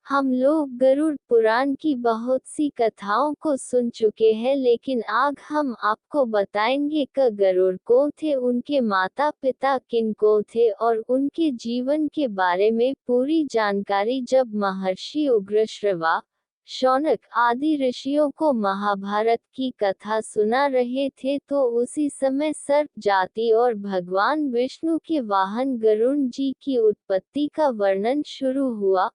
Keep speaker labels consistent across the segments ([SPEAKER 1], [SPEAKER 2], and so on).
[SPEAKER 1] हम लोग गरुड़ पुराण की बहुत सी कथाओं को सुन चुके हैं, लेकिन आज हम आपको बताएंगे कि गरुड़ कौन थे, उनके माता पिता किन को थे और उनके जीवन के बारे में पूरी जानकारी। जब महर्षि उग्रश्रवा, शौनक आदि ऋषियों को महाभारत की कथा सुना रहे थे, तो उसी समय सर्प जाति और भगवान विष्णु के वाहन गरुड़ जी की उत्पत्ति का वर्णन शुरू हुआ।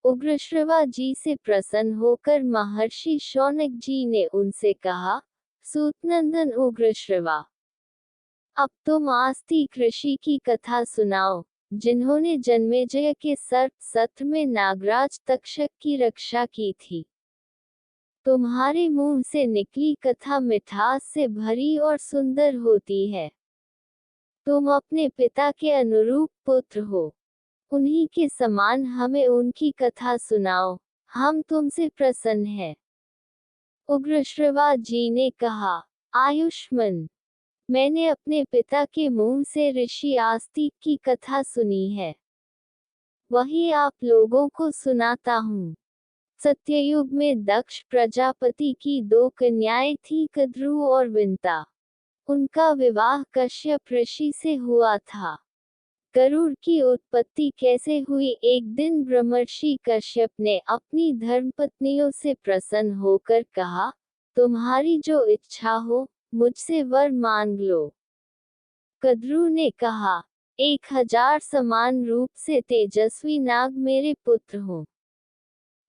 [SPEAKER 1] उग्रश्रवा जी से प्रसन्न होकर महर्षि शौनक जी ने उनसे कहा, सूतनंदन उग्रश्रवा, अब तुम आस्तिक ऋषि की कथा सुनाओ, जिन्होंने जन्मेजय के सर्प सत्र में नागराज तक्षक की रक्षा की थी। तुम्हारे मुंह से निकली कथा मिठास से भरी और सुंदर होती है। तुम अपने पिता के अनुरूप पुत्र हो, उन्हीं के समान हमें उनकी कथा सुनाओ, हम तुमसे प्रसन्न हैं। उग्रश्रवा जी ने कहा, आयुष्मान, मैंने अपने पिता के मुंह से ऋषि आस्तिक की कथा सुनी है, वही आप लोगों को सुनाता हूँ। सत्ययुग में दक्ष प्रजापति की दो कन्याएं थीं, कद्रु और विंता। उनका विवाह कश्यप ऋषि से हुआ था। गरुड़ की उत्पत्ति कैसे हुई? एक दिन ब्रह्मर्षि कश्यप ने अपनी धर्मपत्नियों से प्रसन्न होकर कहा, तुम्हारी जो इच्छा हो, मुझसे वर मांग लो। कद्रु ने कहा, 1000 समान रूप से तेजस्वी नाग मेरे पुत्र हों।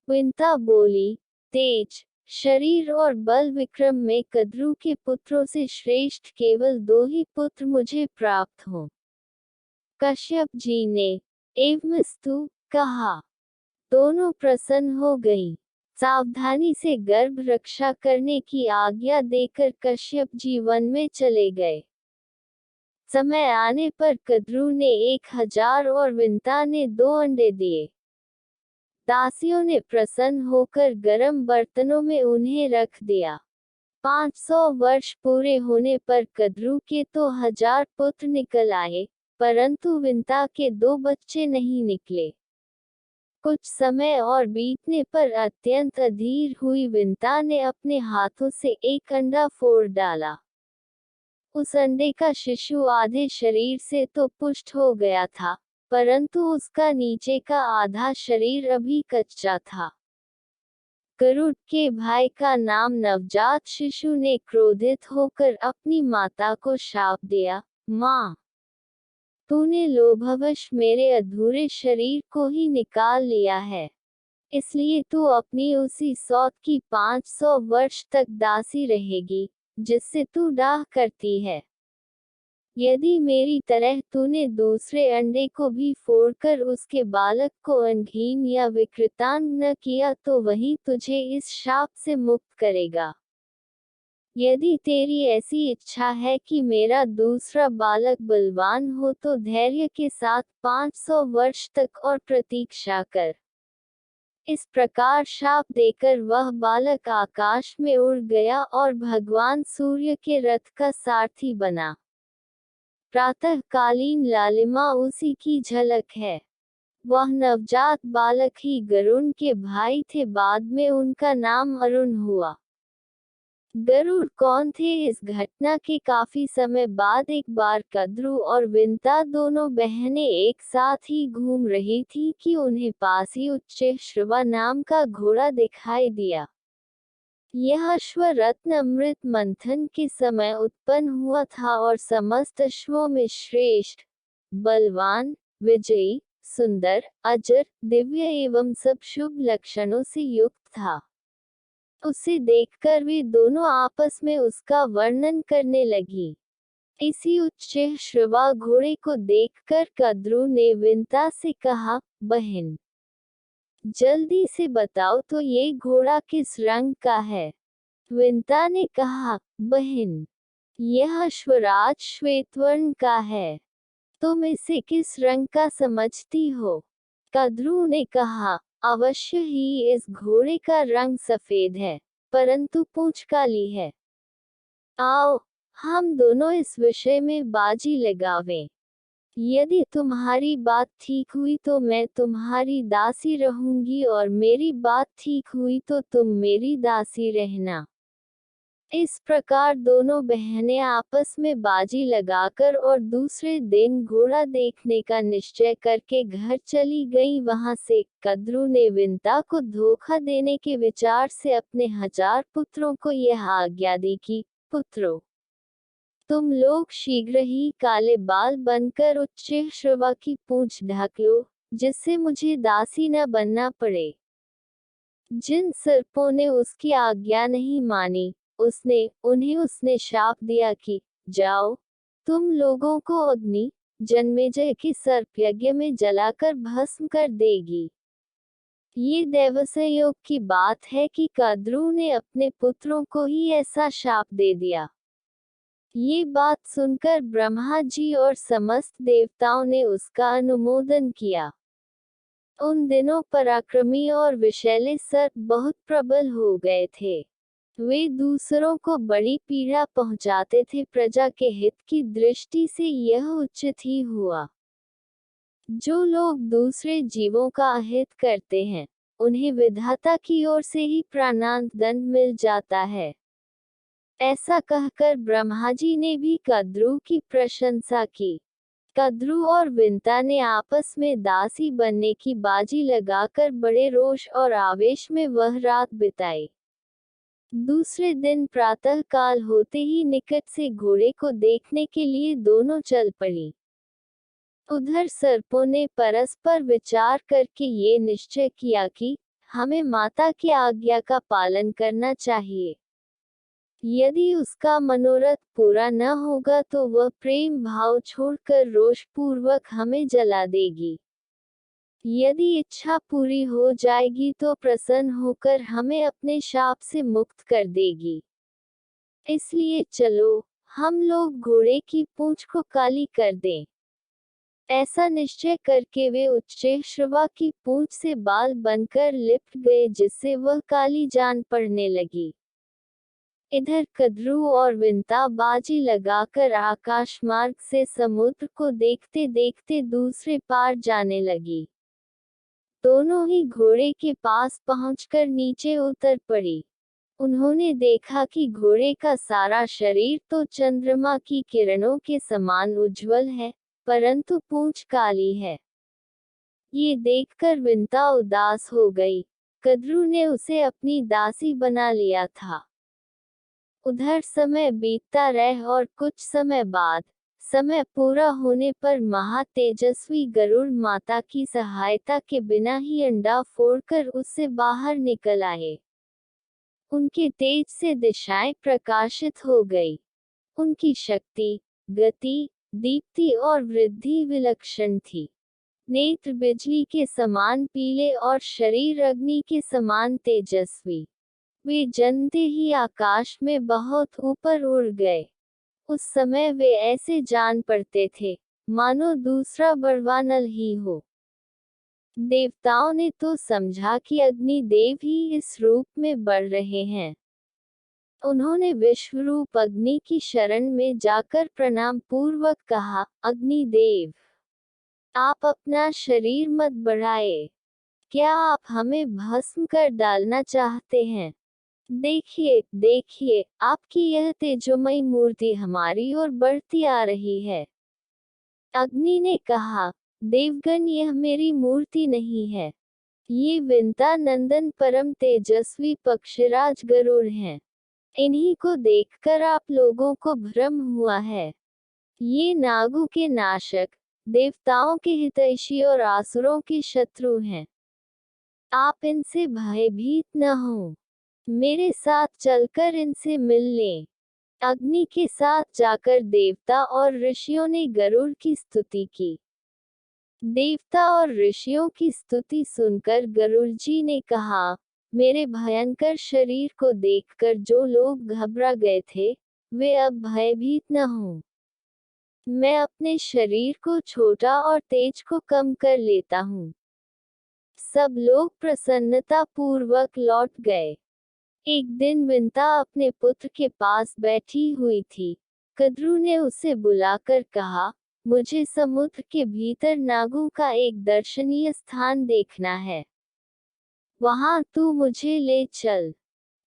[SPEAKER 1] विंता बोली, तेज, शरीर और बल विक्रम में कद्रु के पुत्रों से श्रेष्ठ केवल 2 ही पुत्र मुझे प्राप्त हों। कश्यप जी ने एवमस्तु कहा। दोनों प्रसन्न हो गई। सावधानी से गर्भ रक्षा करने की आज्ञा देकर कश्यप जी वन में चले गए। समय आने पर कद्रु ने 1000 और विंता ने 2 अंडे दिए। दासियों ने प्रसन्न होकर गर्म बर्तनों में उन्हें रख दिया। 500 वर्ष पूरे होने पर कद्रु के तो 1000 पुत्र निकल आए, परंतु विंता के 2 बच्चे नहीं निकले। कुछ समय और बीतने पर अत्यंत अधीर हुई विंता ने अपने हाथों से एक अंडा फोड़ डाला। उस अंडे का शिशु आधे शरीर से तो पुष्ट हो गया था, परंतु उसका नीचे का आधा शरीर अभी कच्चा था। गरुड़ के भाई का नाम नवजात शिशु ने क्रोधित होकर अपनी माता को शाप दिया, माँ, तूने लोभवश मेरे अधूरे शरीर को ही निकाल लिया है, इसलिए तू अपनी उसी सौत की 500 वर्ष तक दासी रहेगी, जिससे तू डाह करती है। यदि मेरी तरह तूने दूसरे अंडे को भी फोड़कर उसके बालक को अंगहीन या विकृतांग न किया, तो वही तुझे इस शाप से मुक्त करेगा। यदि तेरी ऐसी इच्छा है कि मेरा दूसरा बालक बलवान हो, तो धैर्य के साथ 500 वर्ष तक और प्रतीक्षा कर। इस प्रकार शाप देकर वह बालक आकाश में उड़ गया और भगवान सूर्य के रथ का सारथी बना। प्रातःकालीन लालिमा उसी की झलक है। वह नवजात बालक ही गरुड़ के भाई थे, बाद में उनका नाम अरुण हुआ। गरुड़ कौन थे? इस घटना के काफी समय बाद एक बार कद्रु और विंता दोनों बहनें एक साथ ही घूम रही थी कि उन्हें पास ही उच्चैःश्रवा नाम का घोड़ा दिखाई दिया। यह अश्व रत्न अमृत मंथन के समय उत्पन्न हुआ था और समस्त अश्वों में श्रेष्ठ, बलवान, विजयी, सुंदर, अजर, दिव्य एवं सब शुभ लक्षणों से युक्त था। उसे देखकर वे दोनों आपस में उसका वर्णन करने लगी। इसी उच्चैःश्रवा घोड़े को देखकर कद्रु ने विंता से कहा, बहन, जल्दी से बताओ तो ये घोड़ा किस रंग का है? विंता ने कहा, बहन, यह अश्वराज श्वेतवर्ण का है। तुम इसे किस रंग का समझती हो? कद्रु ने कहा, अवश्य ही इस घोड़े का रंग सफेद है, परंतु पूंछ काली है। आओ, हम दोनों इस विषय में बाजी लगावें। यदि तुम्हारी बात ठीक हुई तो मैं तुम्हारी दासी रहूंगी और मेरी बात ठीक हुई तो तुम मेरी दासी रहना। इस प्रकार दोनों बहनें आपस में बाजी लगाकर और दूसरे दिन घोड़ा देखने का निश्चय करके घर चली गईं। वहां से कद्रू ने विंता को धोखा देने के विचार से अपने 1000 पुत्रों को यह आज्ञा दी कि पुत्रों, तुम लोग शीघ्र ही काले बाल बनकर उच्च श्रवा की पूंछ ढक लो, जिससे मुझे दासी न बनना पड़े। जिन सर्पों ने उसकी आज्ञा नहीं मानी, उसने शाप दिया कि जाओ, तुम लोगों को अग्नि जन्मेजय के सर्प यज्ञ में जलाकर भस्म कर देगी। ये दैवसंयोग की बात है कि कद्रू ने अपने पुत्रों को ही ऐसा शाप दे दिया। ये बात सुनकर ब्रह्मा जी और समस्त देवताओं ने उसका अनुमोदन किया। उन दिनों पराक्रमी और विषैले सर्प बहुत प्रबल हो गए थे। वे दूसरों को बड़ी पीड़ा पहुंचाते थे। प्रजा के हित की दृष्टि से यह उचित ही हुआ। जो लोग दूसरे जीवों का अहित करते हैं, उन्हें विधाता की ओर से ही प्राणांत दंड मिल जाता है। ऐसा कहकर ब्रह्मा जी ने भी कद्रू की प्रशंसा की। कद्रू और विंता ने आपस में दासी बनने की बाजी लगाकर बड़े रोष और आवेश में वह रात बिताई। दूसरे दिन प्रातः काल होते ही निकट से घोड़े को देखने के लिए दोनों चल पड़ी। उधर सर्पों ने परस्पर विचार करके ये निश्चय किया कि हमें माता की आज्ञा का पालन करना चाहिए। यदि उसका मनोरथ पूरा न होगा तो वह प्रेम भाव छोड़कर रोषपूर्वक हमें जला देगी। यदि इच्छा पूरी हो जाएगी तो प्रसन्न होकर हमें अपने शाप से मुक्त कर देगी। इसलिए चलो, हम लोग घोड़े की पूंछ को काली कर दें। ऐसा निश्चय करके वे उच्चैःश्रवा की पूंछ से बाल बनकर लिपट गए, जिससे वह काली जान पड़ने लगी। इधर कद्रू और विंता बाजी लगाकर आकाश मार्ग से समुद्र को देखते देखते दूसरे पार जाने लगी। दोनों ही घोड़े के पास पहुंचकर नीचे उतर पड़ी। उन्होंने देखा कि घोड़े का सारा शरीर तो चंद्रमा की किरणों के समान उज्जवल है, परंतु पूंछ काली है। ये देखकर विंता उदास हो गई। कद्रू ने उसे अपनी दासी बना लिया था। उधर समय बीतता रह और कुछ समय बाद, समय पूरा होने पर महातेजस्वी गरुड़ माता की सहायता के बिना ही अंडा फोड़कर उससे बाहर निकल आए। उनके तेज से दिशाएं प्रकाशित हो गई। उनकी शक्ति, गति, दीप्ति और वृद्धि विलक्षण थी। नेत्र बिजली के समान पीले और शरीर अग्नि के समान तेजस्वी। वे जनते ही आकाश में बहुत ऊपर उड़ गए। उस समय वे ऐसे जान पड़ते थे, मानो दूसरा बड़वानल ही हो। देवताओं ने तो समझा कि अग्निदेव ही इस रूप में बढ़ रहे हैं। उन्होंने विश्वरूप अग्नि की शरण में जाकर प्रणाम पूर्वक कहा, अग्निदेव, आप अपना शरीर मत बढ़ाए। क्या आप हमें भस्म कर डालना चाहते हैं? देखिए, देखिए, आपकी यह तेजोमयी मूर्ति हमारी ओर बढ़ती आ रही है। अग्नि ने कहा, देवगण, यह मेरी मूर्ति नहीं है। ये विंता नंदन परम तेजस्वी पक्षीराज गरुड़ हैं। इन्हीं को देखकर आप लोगों को भ्रम हुआ है। ये नागों के नाशक, देवताओं के हितैषी और आसुरों के शत्रु हैं। आप इनसे भयभीत न हो। मेरे साथ चलकर इनसे मिल लें। अग्नि के साथ जाकर देवता और ऋषियों ने गरुड़ की स्तुति की। देवता और ऋषियों की स्तुति सुनकर गरुड़ जी ने कहा, मेरे भयंकर शरीर को देखकर जो लोग घबरा गए थे, वे अब भयभीत न हों। मैं अपने शरीर को छोटा और तेज को कम कर लेता हूँ। सब लोग प्रसन्नता पूर्वक लौट गए। एक दिन विंता अपने पुत्र के पास बैठी हुई थी। कद्रू ने उसे बुलाकर कहा, मुझे समुद्र के भीतर नागों का एक दर्शनीय स्थान देखना है। वहां तू मुझे ले चल।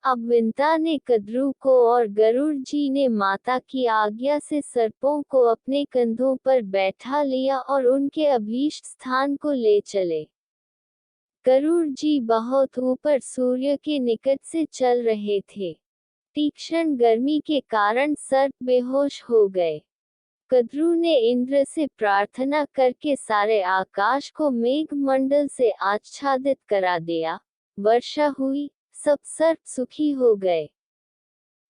[SPEAKER 1] अब विंता ने कद्रू को और गरुड़ जी ने माता की आज्ञा से सर्पों को अपने कंधों पर बैठा लिया और उनके अभीष्ट स्थान को ले चले। गरुड़ जी बहुत ऊपर सूर्य के निकट से चल रहे थे। तीक्ष्ण गर्मी के कारण सर्प बेहोश हो गए। कद्रू ने इंद्र से प्रार्थना करके सारे आकाश को मेघ मंडल से आच्छादित करा दिया। वर्षा हुई, सब सर्प सुखी हो गए।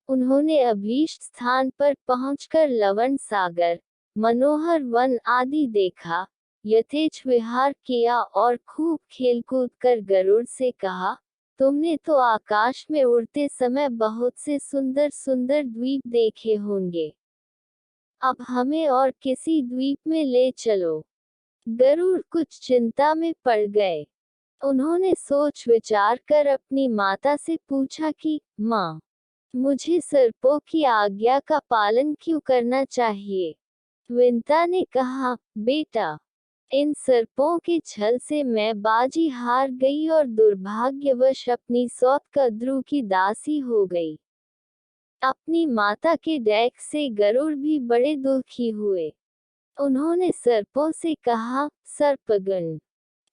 [SPEAKER 1] उन्होंने अभीष्ट स्थान पर पहुंचकर लवण सागर, मनोहर वन आदि देखा, यथेच विहार किया और खूब खेलकूद कर गरुड़ से कहा, तुमने तो आकाश में उड़ते समय बहुत से सुंदर सुंदर द्वीप देखे होंगे। अब हमें और किसी द्वीप में ले चलो। गरुड़ कुछ चिंता में पड़ गए। उन्होंने सोच विचार कर अपनी माता से पूछा कि माँ, मुझे सर्पों की आज्ञा का पालन क्यों करना चाहिए? विंता ने कहा, बेटा, इन सर्पों के छल से मैं बाजी हार गई और दुर्भाग्यवश अपनी सौत कद्रू की दासी हो गई। अपनी माता के डैक से गरुड़ भी बड़े दुखी हुए। उन्होंने सर्पों से कहा, सर्पगण,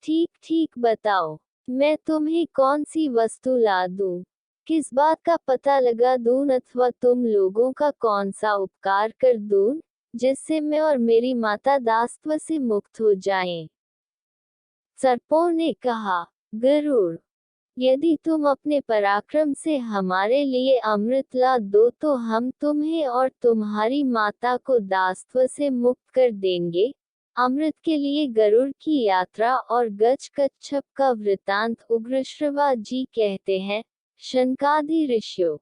[SPEAKER 1] ठीक ठीक बताओ, मैं तुम्हें कौन सी वस्तु ला दूं? किस बात का पता लगा दूं अथवा तुम लोगों का कौन सा उपकार कर दूं, जिससे मैं और मेरी माता दासत्व से मुक्त हो जाएं? सर्पों ने कहा, गरुड़, यदि तुम अपने पराक्रम से हमारे लिए अमृत ला दो तो हम तुम्हें और तुम्हारी माता को दासत्व से मुक्त कर देंगे। अमृत के लिए गरुड़ की यात्रा और गज कच्छप का वृतांत उग्रश्रवा जी कहते हैं, शनकादि ऋषियों।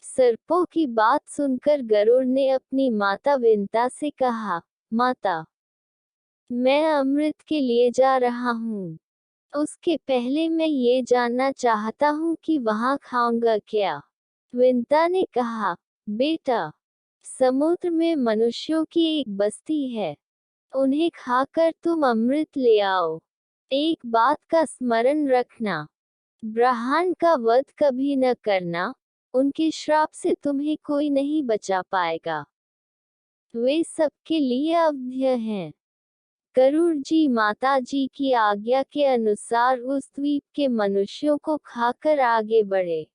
[SPEAKER 1] सर्पों की बात सुनकर गरुड़ ने अपनी माता विंता से कहा, माता, मैं अमृत के लिए जा रहा हूँ। उसके पहले मैं ये जानना चाहता हूँ कि वहाँ खाऊंगा क्या? विंता ने कहा, बेटा, समुद्र में मनुष्यों की एक बस्ती है। उन्हें खाकर तुम अमृत ले आओ। एक बात का स्मरण रखना, ब्रह्मांड का वध कभी न करना, उनके श्राप से तुम्हें कोई नहीं बचा पाएगा। वे सबके लिए अवध्य हैं। गरुड़ जी माता जी की आज्ञा के अनुसार उस द्वीप के मनुष्यों को खाकर आगे बढ़े।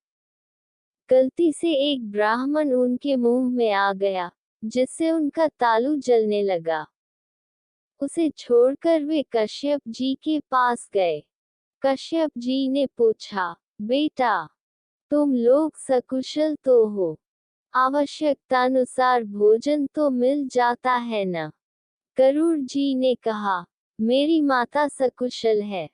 [SPEAKER 1] गलती से एक ब्राह्मण उनके मुंह में आ गया, जिससे उनका तालू जलने लगा। उसे छोड़कर वे कश्यप जी के पास गए। कश्यप जी ने पूछा, बेटा, तुम लोग सकुशल तो हो? आवश्यकतानुसार भोजन तो मिल जाता है न? गरुड़ जी ने कहा, मेरी माता सकुशल है,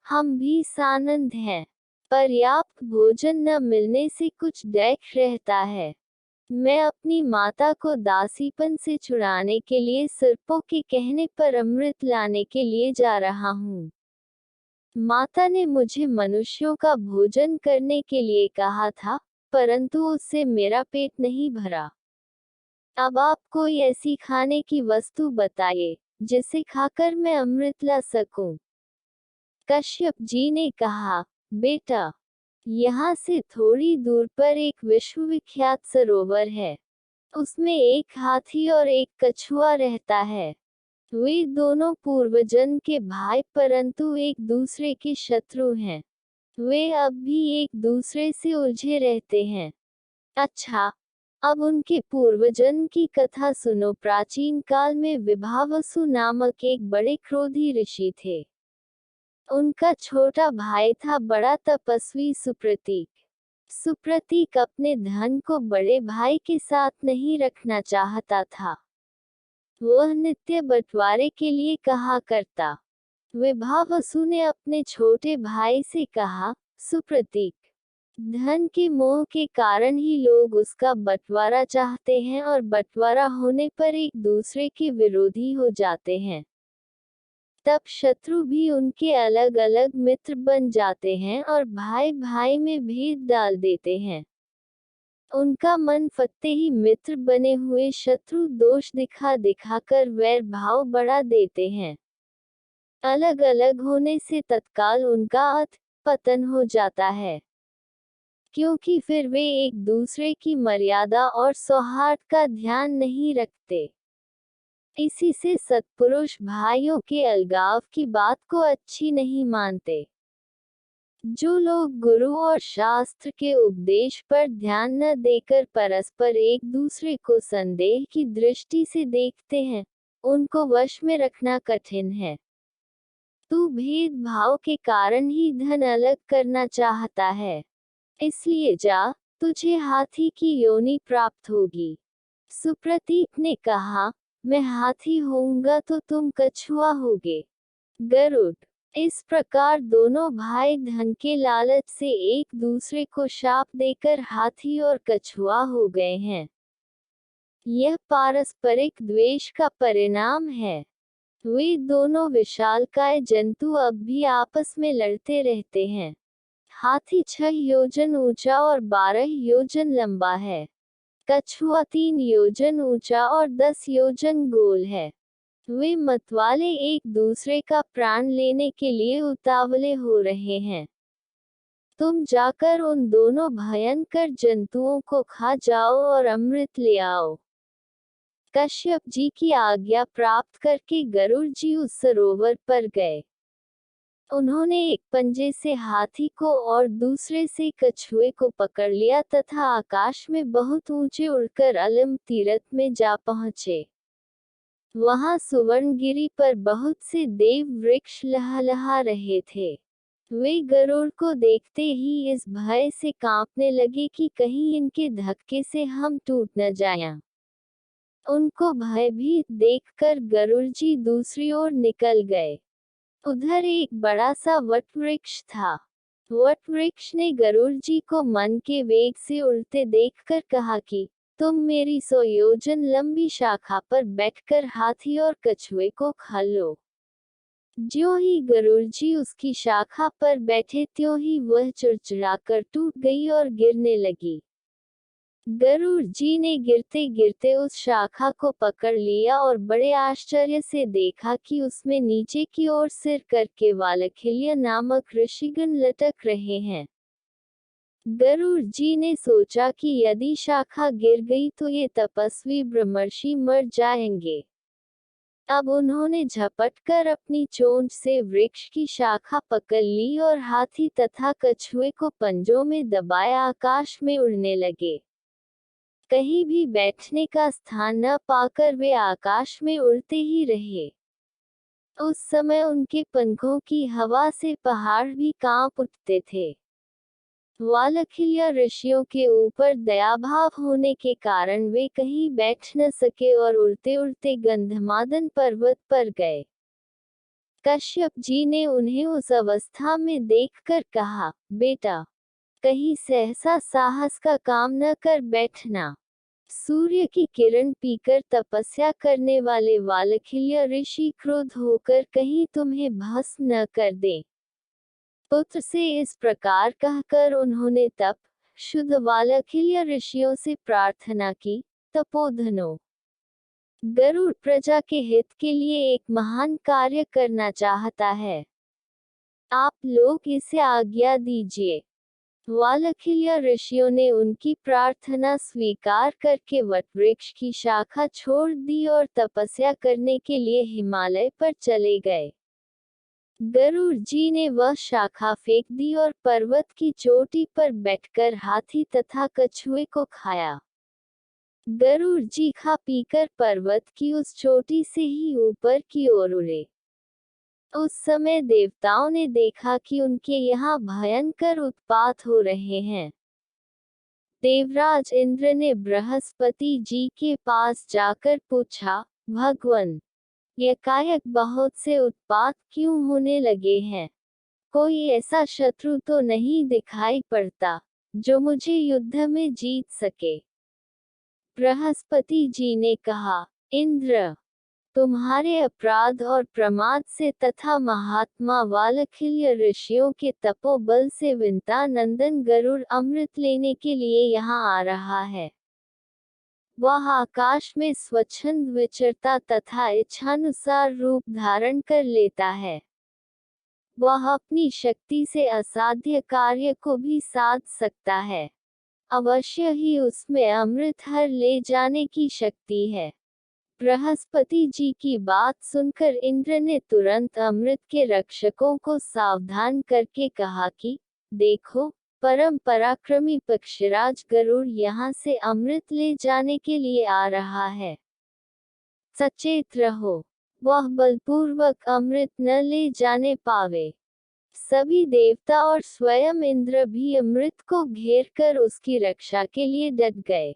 [SPEAKER 1] हम भी सानंद हैं। पर्याप्त भोजन न मिलने से कुछ डैक रहता है। मैं अपनी माता को दासीपन से छुड़ाने के लिए सर्पों के कहने पर अमृत लाने के लिए जा रहा हूँ। माता ने मुझे मनुष्यों का भोजन करने के लिए कहा था, परंतु उससे मेरा पेट नहीं भरा। अब आप कोई ऐसी खाने की वस्तु बताइए, जिसे खाकर मैं अमृत ला सकूं। कश्यप जी ने कहा, बेटा, यहाँ से थोड़ी दूर पर एक विश्वविख्यात सरोवर है। उसमें एक हाथी और एक कछुआ रहता है। वे दोनों पूर्वजन्म के भाई परंतु एक दूसरे के शत्रु हैं। वे अब भी एक दूसरे से उलझे रहते हैं। अच्छा, अब उनके पूर्वजन्म की कथा सुनो। प्राचीन काल में विभावसु नामक एक बड़े क्रोधी ऋषि थे। उनका छोटा भाई था बड़ा तपस्वी सुप्रतीक। सुप्रतीक अपने धन को बड़े भाई के साथ नहीं रखना चाहता था। वह नित्य बंटवारे के लिए कहा करता। विभावसु ने अपने छोटे भाई से कहा, सुप्रतीक, धन के मोह के कारण ही लोग उसका बंटवारा चाहते हैं और बंटवारा होने पर एक दूसरे के विरोधी हो जाते हैं। तब शत्रु भी उनके अलग अलग मित्र बन जाते हैं और भाई भाई में भेद डाल देते हैं। उनका मन फत्ते ही मित्र बने हुए शत्रु दोष दिखा दिखाकर वैर भाव बढ़ा देते हैं। अलग अलग होने से तत्काल उनका अध पतन हो जाता है, क्योंकि फिर वे एक दूसरे की मर्यादा और सौहार्द का ध्यान नहीं रखते। इसी से सत्पुरुष भाइयों के अलगाव की बात को अच्छी नहीं मानते। जो लोग गुरु और शास्त्र के उपदेश पर ध्यान न देकर परस्पर एक दूसरे को संदेह की दृष्टि से देखते हैं, उनको वश में रखना कठिन है। तू भेदभाव के कारण ही धन अलग करना चाहता है, इसलिए जा, तुझे हाथी की योनि प्राप्त होगी। सुप्रतीक ने कहा, मैं हाथी होऊंगा तो तुम कछुआ होगे। गरुड़। इस प्रकार दोनों भाई धन के लालच से एक दूसरे को शाप देकर हाथी और कछुआ हो गए हैं। यह पारस्परिक द्वेष का परिणाम है। वे दोनों विशालकाय जंतु अब भी आपस में लड़ते रहते हैं। हाथी 6 योजन ऊंचा और 12 योजन लंबा है। कछुआ 3 योजन ऊंचा और 10 योजन गोल है। वे मतवाले एक दूसरे का प्राण लेने के लिए उतावले हो रहे हैं। तुम जाकर उन दोनों भयंकर जंतुओं को खा जाओ और अमृत ले आओ। कश्यप जी की आज्ञा प्राप्त करके गरुड़ जी उस सरोवर पर गए। उन्होंने एक पंजे से हाथी को और दूसरे से कछुए को पकड़ लिया तथा आकाश में बहुत ऊंचे उड़कर अलम तीरथ में जा पहुंचे। वहां सुवर्णगिरी पर बहुत से देव वृक्ष लहलहा रहे थे। वे गरुड़ को देखते ही इस भय से कांपने लगे कि कहीं इनके धक्के से हम टूट न जाएं। उनको भयभीत देखकर गरुड़ जी दूसरी ओर निकल गए। उधर एक बड़ा सा वट वृक्ष था। वट वृक्ष ने गरुड़ जी को मन के वेग से उड़ते देखकर कहा कि तुम मेरी 100 योजन लंबी शाखा पर बैठकर हाथी और कछुए को खा लो। ज्यों ही गरुड़ जी उसकी शाखा पर बैठे त्यों ही वह चिड़चिड़ाकर टूट गई और गिरने लगी। गरुड़ जी ने गिरते गिरते उस शाखा को पकड़ लिया और बड़े आश्चर्य से देखा कि उसमें नीचे की ओर सिर करके वालखिल्य नामक ऋषिगण लटक रहे हैं। गरुड़ जी ने सोचा कि यदि शाखा गिर गई तो ये तपस्वी ब्रह्मर्षि मर जाएंगे। अब उन्होंने झपट कर अपनी चोंच से वृक्ष की शाखा पकड़ ली और हाथी तथा कछुए को पंजों में दबाए आकाश में उड़ने लगे। कहीं भी बैठने का स्थान न पाकर वे आकाश में उड़ते ही रहे। उस समय उनके पंखों की हवा से पहाड़ भी कांप उठते थे। वालखिल्य ऋषियों के ऊपर दयाभाव होने के कारण वे कहीं बैठ न सके और उड़ते उड़ते गंधमादन पर्वत पर गए। कश्यप जी ने उन्हें उस अवस्था में देखकर कहा, बेटा, कहीं सहसा साहस का काम न कर बैठना। सूर्य की किरण पीकर तपस्या करने वाले वालखिल्य ऋषि क्रोध होकर कहीं तुम्हें भस्म न कर दें। पुत्र से इस प्रकार कहकर उन्होंने तप शुद्ध वालखिल्य ऋषियों से प्रार्थना की, तपोधनो, गरुड़ प्रजा के हित के लिए एक महान कार्य करना चाहता है। आप लोग इसे आज्ञा दीजिए। वालखिल्य ऋषियों ने उनकी प्रार्थना स्वीकार करके वटवृक्ष की शाखा छोड़ दी और तपस्या करने के लिए हिमालय पर चले गए। गरुड़ जी ने वह शाखा फेंक दी और पर्वत की चोटी पर बैठकर हाथी तथा कछुए को खाया। गरुड़ जी खा पीकर पर्वत की उस चोटी से ही ऊपर की ओर उड़े। उस समय देवताओं ने देखा कि उनके यहाँ भयंकर उत्पात हो रहे हैं। देवराज इंद्र ने बृहस्पति जी के पास जाकर पूछा, भगवन, एकाएक बहुत से उत्पात क्यों होने लगे हैं? कोई ऐसा शत्रु तो नहीं दिखाई पड़ता जो मुझे युद्ध में जीत सके। बृहस्पति जी ने कहा, इंद्र, तुम्हारे अपराध और प्रमाद से तथा महात्मा वालखिल्य ऋषियों के तपोबल से विंता नंदन गरुड़ अमृत लेने के लिए यहाँ आ रहा है। वह आकाश में स्वच्छंद विचरता तथा इच्छानुसार रूप धारण कर लेता है। वह अपनी शक्ति से असाध्य कार्य को भी साध सकता है। अवश्य ही उसमें अमृत हर ले जाने की शक्ति है। बृहस्पति जी की बात सुनकर इंद्र ने तुरंत अमृत के रक्षकों को सावधान करके कहा कि देखो, परम पराक्रमी पक्षीराज गरुड़ यहाँ से अमृत ले जाने के लिए आ रहा है। सचेत रहो, वह बलपूर्वक अमृत न ले जाने पावे। सभी देवता और स्वयं इंद्र भी अमृत को घेर कर उसकी रक्षा के लिए डट गए।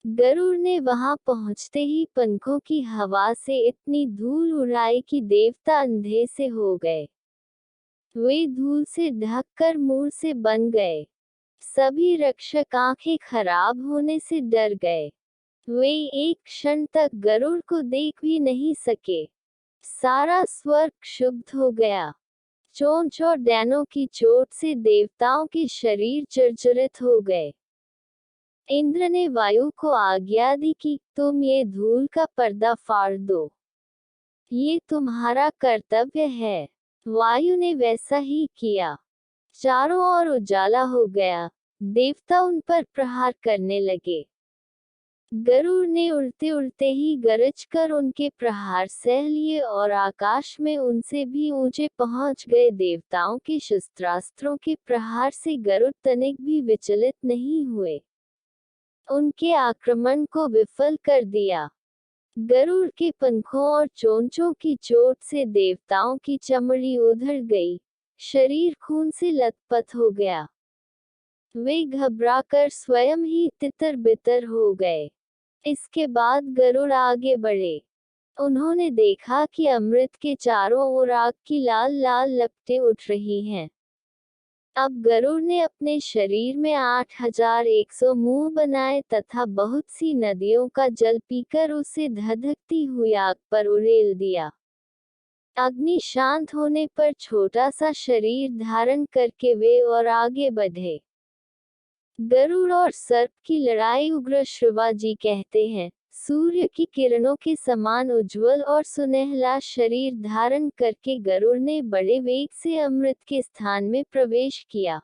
[SPEAKER 1] गरुड़ ने वहां पहुंचते ही पंखों की हवा से इतनी धूल उड़ाई कि देवता अंधे से हो गए। वे धूल से ढककर मूर से बन गए। सभी रक्षक आंखें खराब होने से डर गए। वे एक क्षण तक गरुड़ को देख भी नहीं सके। सारा स्वर्ग क्षुब्ध हो गया। चोंच और डैनों की चोट से देवताओं के शरीर जर्जरित हो गए। इंद्र ने वायु को आज्ञा दी कि तुम ये धूल का पर्दा फाड़ दो। ये तुम्हारा कर्तव्य है। वायु ने वैसा ही किया। चारों ओर उजाला हो गया। देवता उन पर प्रहार करने लगे। गरुड़ ने उड़ते उड़ते ही गरज कर उनके प्रहार सह लिए और आकाश में उनसे भी ऊंचे पहुंच गए। देवताओं के शस्त्रास्त्रों के प्रहार से गरुड़ तनिक भी विचलित नहीं हुए। उनके आक्रमण को विफल कर दिया। गरुड़ के पंखों और चोंचों की चोट से देवताओं की चमड़ी उधड़ गई। शरीर खून से लथपथ हो गया। वे घबराकर स्वयं ही तितर बितर हो गए। इसके बाद गरुड़ आगे बढ़े। उन्होंने देखा कि अमृत के चारों ओर आग की लाल लाल लपटें उठ रही हैं। अब गरुड़ ने अपने शरीर में 8100 मुंह बनाए तथा बहुत सी नदियों का जल पीकर उसे धधकती हुई आग पर उड़ेल दिया। अग्नि शांत होने पर छोटा सा शरीर धारण करके वे और आगे बढ़े। गरुड़ और सर्प की लड़ाई उग्र शिवाजी कहते हैं। सूर्य की किरणों के समान उज्ज्वल और सुनहला शरीर धारण करके गरुड़ ने बड़े वेग से अमृत के स्थान में प्रवेश किया।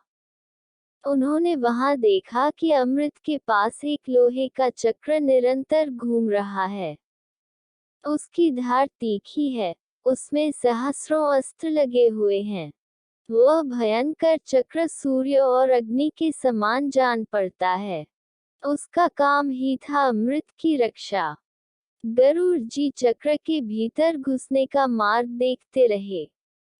[SPEAKER 1] उन्होंने वहां देखा कि अमृत के पास एक लोहे का चक्र निरंतर घूम रहा है। उसकी धार तीखी है। उसमें सहस्रों अस्त्र लगे हुए हैं। वह भयंकर चक्र सूर्य और अग्नि के समान जान पड़ता है। उसका काम ही था अमृत की रक्षा। गरुड़ जी चक्र के भीतर घुसने का मार्ग देखते रहे।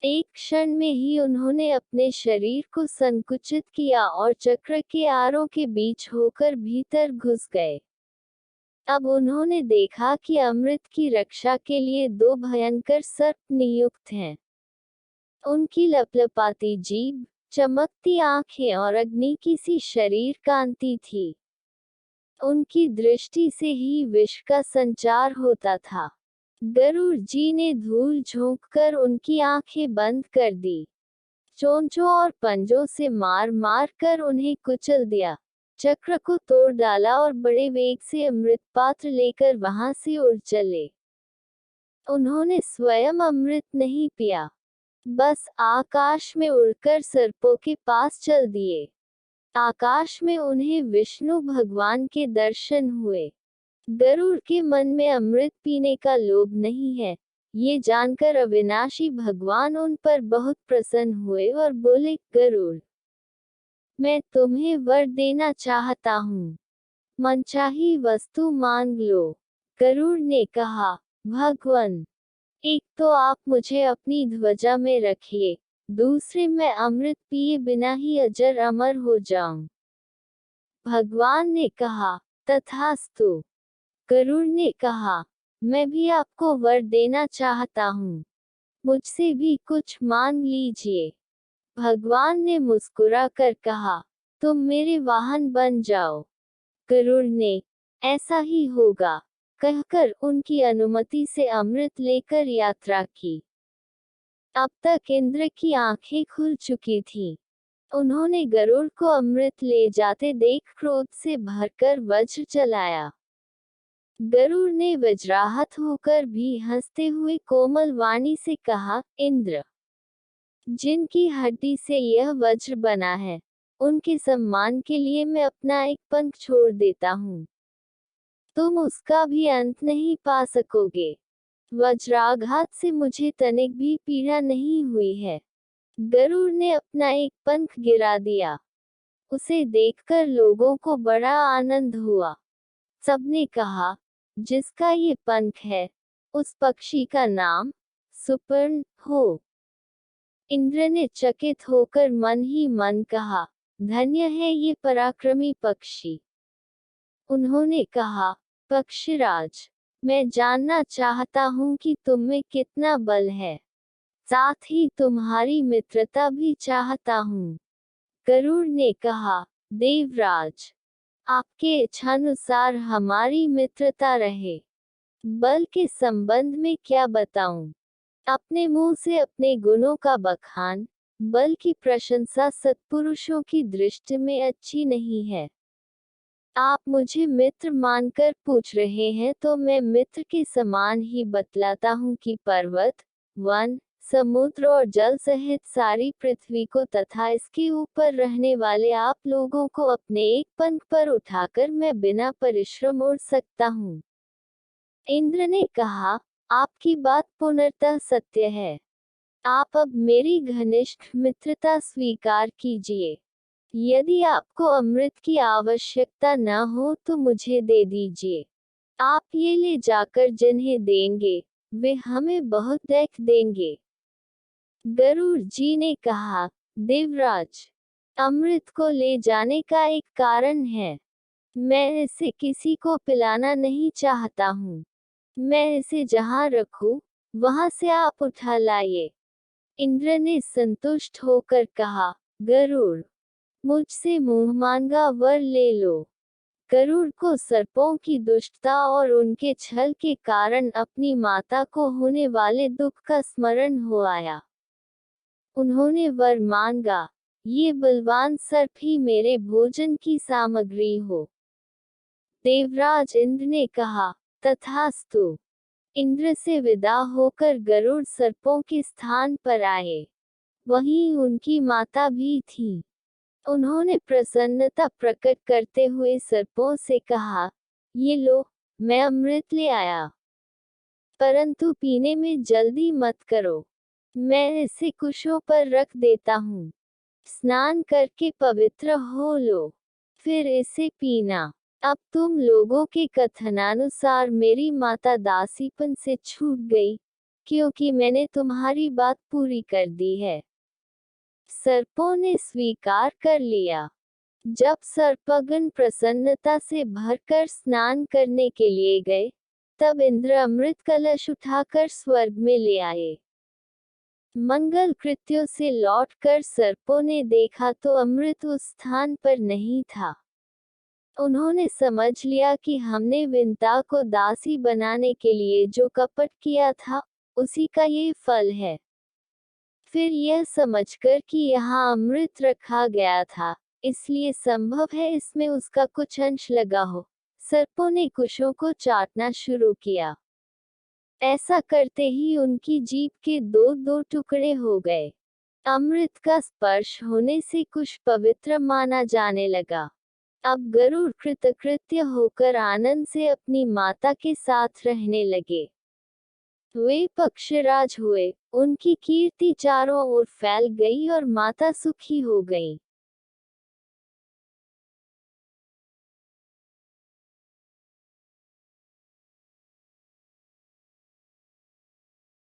[SPEAKER 1] एक क्षण में ही उन्होंने अपने शरीर को संकुचित किया और चक्र के आरों के बीच होकर भीतर घुस गए। अब उन्होंने देखा कि अमृत की रक्षा के लिए 2 भयंकर सर्प नियुक्त हैं। उनकी लपलपाती जीभ, चमकती आंखें और अग्नि की सी शरीर कांति थी। उनकी दृष्टि से ही विष का संचार होता था। गरुड़ जी ने धूल झोंककर उनकी आंखें बंद कर दी। चोंचों और पंजों से मार मार कर उन्हें कुचल दिया। चक्र को तोड़ डाला और बड़े वेग से अमृत पात्र लेकर वहां से उड़ चले। उन्होंने स्वयं अमृत नहीं पिया, बस आकाश में उड़कर सर्पों के पास चल दिए। आकाश में उन्हें विष्णु भगवान के दर्शन हुए। गरुड़ के मन में अमृत पीने का लोभ नहीं है, ये जानकर अविनाशी भगवान उन पर बहुत प्रसन्न हुए और बोले, गरुड़, मैं तुम्हें वर देना चाहता हूँ। मनचाही वस्तु मांग लो। गरुड़ ने कहा, भगवान, एक तो आप मुझे अपनी ध्वजा में रखिए, दूसरे मैं अमृत पिए बिना ही अजर अमर हो जाऊं। भगवान ने कहा, तथास्तु। गरुड़ ने कहा, मैं भी आपको वर देना चाहता हूँ, मुझसे भी कुछ मांग लीजिए। भगवान ने मुस्कुरा कर कहा, तुम मेरे वाहन बन जाओ। गरुड़ ने, ऐसा ही होगा। कहकर उनकी अनुमति से अमृत लेकर यात्रा की। अब तक इंद्र की आंखें खुल चुकी थीं। उन्होंने गरुड़ को अमृत ले जाते देख क्रोध से भरकर वज्र चलाया। गरुड़ ने वज्राहत होकर भी हंसते हुए कोमल वाणी से कहा, इंद्र, जिनकी हड्डी से यह वज्र बना है, उनके सम्मान के लिए मैं अपना एक पंख छोड़ देता हूँ। तुम उसका भी अंत नहीं पा सकोगे। वज्राघात से मुझे तनिक भी पीड़ा नहीं हुई है। गरुड़ ने अपना एक पंख गिरा दिया। उसे देखकर लोगों को बड़ा आनंद हुआ। सबने कहा, जिसका ये पंख है, उस पक्षी का नाम सुपर्ण हो। इंद्र ने चकित होकर मन ही मन कहा, धन्य है ये पराक्रमी पक्षी। उन्होंने कहा, पक्षीराज, मैं जानना चाहता हूँ कि तुम में कितना बल है, साथ ही तुम्हारी मित्रता भी चाहता हूँ। गरुड़ ने कहा, देवराज, आपके इच्छानुसार हमारी मित्रता रहे। बल के संबंध में क्या बताऊं? अपने मुंह से अपने गुणों का बखान, बल की प्रशंसा सत्पुरुषों की दृष्टि में अच्छी नहीं है। आप मुझे मित्र मानकर पूछ रहे हैं तो मैं मित्र के समान ही बतलाता हूँ कि पर्वत, वन, समुद्र और जल सहित सारी पृथ्वी को तथा इसके ऊपर रहने वाले आप लोगों को अपने एक पंख पर उठाकर मैं बिना परिश्रम उड़ सकता हूँ। इंद्र ने कहा, आपकी बात पूर्णतः सत्य है। आप अब मेरी घनिष्ठ मित्रता स्वीकार कीजिए। यदि आपको अमृत की आवश्यकता न हो तो मुझे दे दीजिए। आप ये ले जाकर जिन्हें देंगे, वे हमें बहुत देख देंगे। गरुड़ जी ने कहा, देवराज, अमृत को ले जाने का एक कारण है। मैं इसे किसी को पिलाना नहीं चाहता हूँ। मैं इसे जहाँ रखूं, वहां से आप उठा लाइए। इंद्र ने संतुष्ट होकर कहा, गरुड़, मुझसे मुंह मांगा वर ले लो। गरुड़ को सर्पों की दुष्टता और उनके छल के कारण अपनी माता को होने वाले दुख का स्मरण हो आया। उन्होंने वर मांगा, ये बलवान सर्प ही मेरे भोजन की सामग्री हो। देवराज इंद्र ने कहा, तथास्तु। इंद्र से विदा होकर गरुड़ सर्पों के स्थान पर आए। वहीं उनकी माता भी थी। उन्होंने प्रसन्नता प्रकट करते हुए सर्पों से कहा, ये लो, मैं अमृत ले आया। परंतु पीने में जल्दी मत करो। मैं इसे कुशों पर रख देता हूँ। स्नान करके पवित्र हो लो, फिर इसे पीना। अब तुम लोगों के कथनानुसार मेरी माता दासीपन से छूट गई, क्योंकि मैंने तुम्हारी बात पूरी कर दी है। सर्पों ने स्वीकार कर लिया। जब सर्पगण प्रसन्नता से भरकर स्नान करने के लिए गए, तब इंद्र अमृत कलश उठाकर स्वर्ग में ले आए। मंगल कृत्यों से लौटकर सर्पों ने देखा तो अमृत उस स्थान पर नहीं था। उन्होंने समझ लिया कि हमने विंता को दासी बनाने के लिए जो कपट किया था, उसी का ये फल है। फिर यह समझकर कि यहाँ अमृत रखा गया था, इसलिए संभव है इसमें उसका कुछ अंश लगा हो, सर्पों ने कुशों को चाटना शुरू किया। ऐसा करते ही उनकी जीभ के दो दो टुकड़े हो गए। अमृत का स्पर्श होने से कुश पवित्र माना जाने लगा। अब गरुड़ कृतकृत्य होकर आनंद से अपनी माता के साथ रहने लगे। वे पक्षीराज हुए, उनकी कीर्ति चारों ओर फैल गई और माता सुखी हो गई।